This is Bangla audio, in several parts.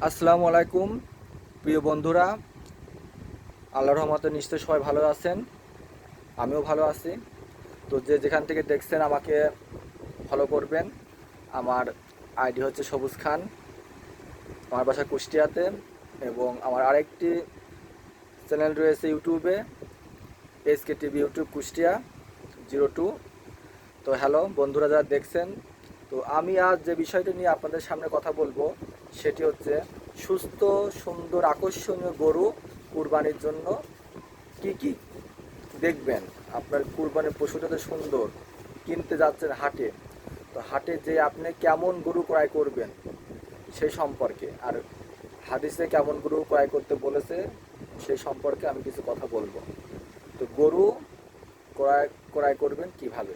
আসসালামু আলাইকুম প্রিয় বন্ধুরা। আল্লাহর রহমতে নিশ্চয়ই সবাই ভালো আছেন, আমিও ভালো আছি। তো যে যেখান থেকে দেখছেন আমাকে ফলো করবেন। আমার আইডি হচ্ছে সবুজ খান, আমার বাসা কুষ্টিয়াতে, এবং আমার আরেকটি চ্যানেল রয়েছে ইউটিউবে, এসকে টিভি ইউটিউব কুষ্টিয়া 02। তো হ্যালো বন্ধুরা যারা দেখছেন, তো আমি আজ যে বিষয়টা নিয়ে আপনাদের সামনে কথা বলবো সেটি হচ্ছে সুস্থ, সুন্দর, আকর্ষণীয় গরু কুরবানির জন্য কি কি দেখবেন। আপনার কুরবানির পশুটা তো সুন্দর, কিনতে যাচ্ছেন হাটে, তো হাটে যে আপনি কেমন গরু ক্রয় করবেন সেই সম্পর্কে, আর হাদিসে কেমন গরু ক্রয় করতে বলেছে সেই সম্পর্কে আমি কিছু কথা বলবো। তো গরু ক্রয় ক্রয় করবেন কিভাবে,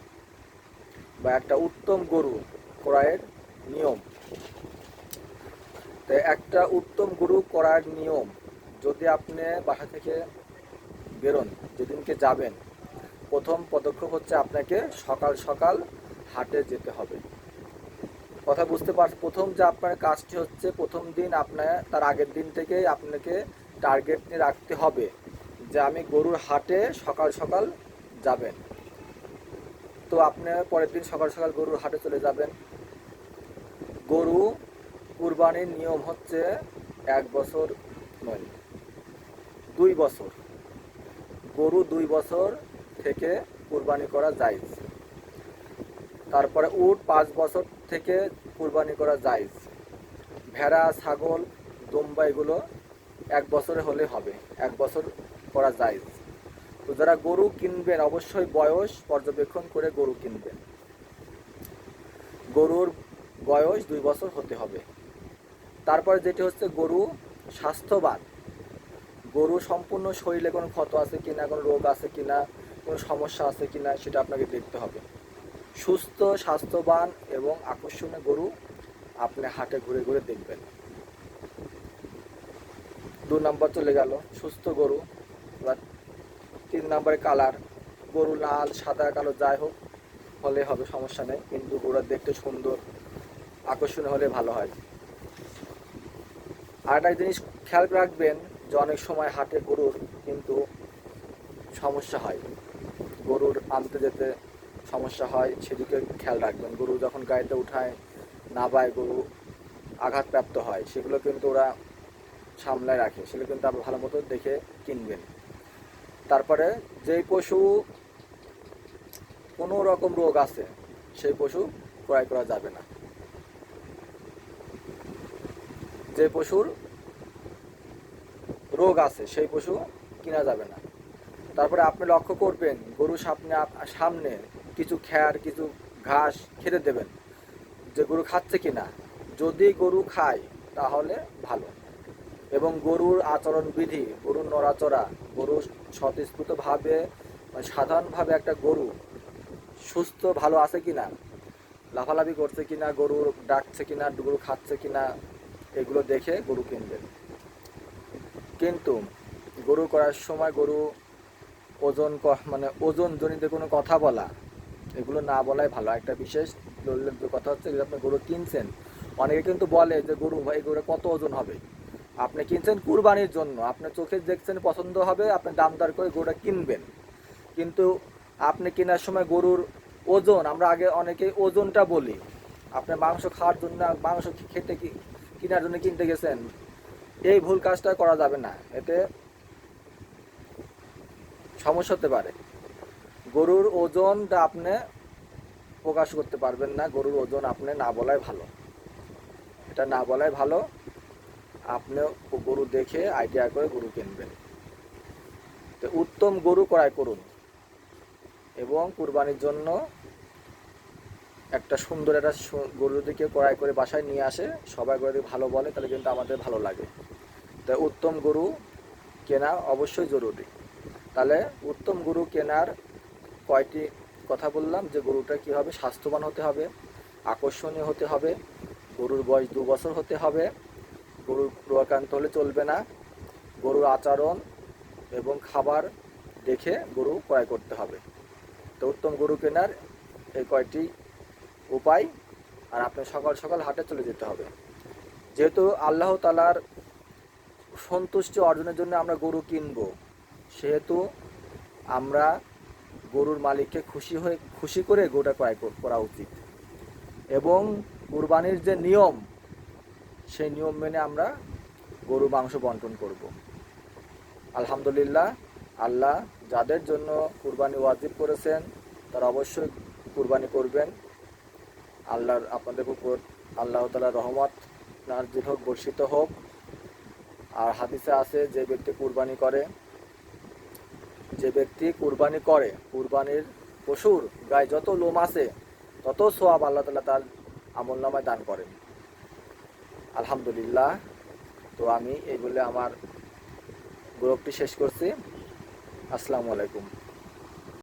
বা একটা উত্তম গরু ক্রয়ের নিয়ম। তো একটা উত্তম গরু ক্রয়ের নিয়ম, যদি আপনি বাসা থেকে বেরোন, যেদিনকে যাবেন, প্রথম পদক্ষেপ হচ্ছে আপনাকে সকাল সকাল হাটে যেতে হবে। কথা বুঝতে পারছেন? প্রথম যে আপনার কাজটি হচ্ছে, প্রথম দিন আপনার তার আগের দিন থেকেই আপনাকে টার্গেট নিয়ে রাখতে হবে যে আমি গরুর হাটে সকাল সকাল যাবেন। তো আপনি পরের দিন সকাল সকাল গরুর হাটে চলে যাবেন। গরু কুরবানির নিয়ম হচ্ছে 1 বছর নয়, 2 বছর। গরু 2 বছর থেকে কুরবানি করা যায়। তারপরে উট 5 বছর থেকে কুরবানি করা যায়। ভেড়া, ছাগল, দুম্বা এগুলো 1 বছরে হলে হবে, 1 বছর করা যায়। তো যারা গরু কিনবেন অবশ্যই বয়স পর্যবেক্ষণ করে গরু কিনবেন। গরুর বয়স 2 বছর হতে হবে। তারপরে যেটি হচ্ছে গরু স্বাস্থ্যবান। গরু সম্পূর্ণ শরীরে কোনো ক্ষত আছে কিনা, কোনো রোগ আছে কিনা, কোনো সমস্যা আছে কিনা সেটা আপনাকে দেখতে হবে। সুস্থ, স্বাস্থ্যবান এবং আকর্ষণীয় গরু আপনি হাটে ঘুরে ঘুরে দেখবেন। 2 নম্বর চলে গেল সুস্থ গরু। এবার 3 নম্বরে কালার। গরু লাল, সাদা, কালো যাই হোক হলে হবে, সমস্যা নেই, কিন্তু গরুটা দেখতে সুন্দর, আকর্ষণীয় হলে ভালো হয়। আর একটা জিনিস খেয়াল রাখবেন যে অনেক সময় হাটে গরুর কিন্তু সমস্যা হয়, গরুর আনতে যেতে সমস্যা হয়, সেদিকে খেয়াল রাখবেন। গরু যখন গাড়িতে উঠায় নাবায় গরু আঘাতপ্রাপ্ত হয়, সেগুলো কিন্তু ওরা সামলায় রাখে, সেগুলো কিন্তু আপনি ভালো মতো দেখে কিনবেন। তারপরে যেই পশু কোনো রকম রোগ আছে সেই পশু ক্রয় করা যাবে না। যে পশুর রোগ আছে সেই পশু কিনা যাবে না। তারপরে আপনি লক্ষ্য করবেন গরুর সামনে কিছু খ্যার, কিছু ঘাস খেতে দেবেন, যে গরু খাচ্ছে কিনা। যদি গরু খায় তাহলে ভালো। এবং গরুর আচরণ বিধি, গরুর নড়াচড়া, গরু স্বতঃস্ফূর্তভাবে সাধারণভাবে একটা গরু সুস্থ ভালো আছে কিনা, লাফালাফি করছে কিনা, গরু ডাকছে কিনা, গরু খাচ্ছে কিনা, এগুলো দেখে গরু কিনবেন। কিন্তু গরু করার সময় গরু ওজন মানে ওজন জনিত কোনো কথা বলা, এগুলো না বলাই ভালো। একটা বিশেষ উল্লেখযোগ্য কথা হচ্ছে, যদি আপনি গরু কিনছেন, অনেকে কিন্তু বলে যে গরু ভাই গরু কত ওজন হবে। আপনি কিনছেন কুরবানির জন্য, আপনার চোখে দেখছেন পছন্দ হবে, আপনি দাম দর করে গরুটা কিনবেন। কিন্তু আপনি কেনার সময় গরুর ওজন, আমরা আগে অনেকে ওজনটা বলি, আপনি মাংস খাওয়ার জন্য, মাংস খেতে কেনার জন্য কিনতে গেছেন, এই ভুল কাজটা করা যাবে না, এতে সমস্যা হতে পারে। গরুর ওজনটা আপনি প্রকাশ করতে পারবেন না, গরুর ওজন আপনি না বলাই ভালো, এটা না বলাই ভালো। আপনি গরু দেখে আইডিয়া করে গরু কিনবেন। তো উত্তম গরু ক্রয় করুন, এবং কুরবানির জন্য একটা সুন্দর একটা গরু যদি কেউ ক্রয় করে বাসায় নিয়ে আসে, সবাই করে ভালো বলে, তাহলে কিন্তু আমাদের ভালো লাগে। তো উত্তম গরু কেনা অবশ্যই জরুরি। তাহলে উত্তম গরু কেনার কয়টি কথা বললাম, যে গরুটা কী হবে, স্বাস্থ্যবান হতে হবে, আকর্ষণীয় হতে হবে, গরুর বয়স 2 বছর হতে হবে, গরুর রোগাক্রান্ত হলে চলবে না, গরুর আচরণ এবং খাবার দেখে গরু ক্রয় করতে হবে। তো উত্তম গরু কেনার এই কয়টি উপায়, আর আপনি সকাল সকাল হাটে চলে যেতে হবে। যেহেতু আল্লাহ তাআলার সন্তুষ্টি অর্জনের জন্য আমরা গরু কিনবো, সেহেতু আমরা গরুর মালিককে খুশি করে গরুটা ক্রয় করা উচিত। এবং কুরবানির যে নিয়ম, সেই নিয়ম মেনে আমরা গরু মাংস বন্টন করব। আলহামদুলিল্লাহ, আল্লাহ যাদের জন্য কুরবানি ওয়াজিব করেছেন তারা অবশ্যই কুরবানি করবেন। আল্লাহর আপনাদের উপর আল্লাহ তাআলার রহমত নাজিল হোক, বর্ষিত হোক। আর হাদিসে আছে, যে ব্যক্তি কুরবানি করে কুরবানির পশুর গায়ে যত লোম আছে তত সওয়াব আল্লাহ তাআলা তার আমলনামায় দান করেন। আলহামদুলিল্লাহ। তো আমি এই বলে আমার গৌরবটি শেষ করছি। আসসালামু আলাইকুম।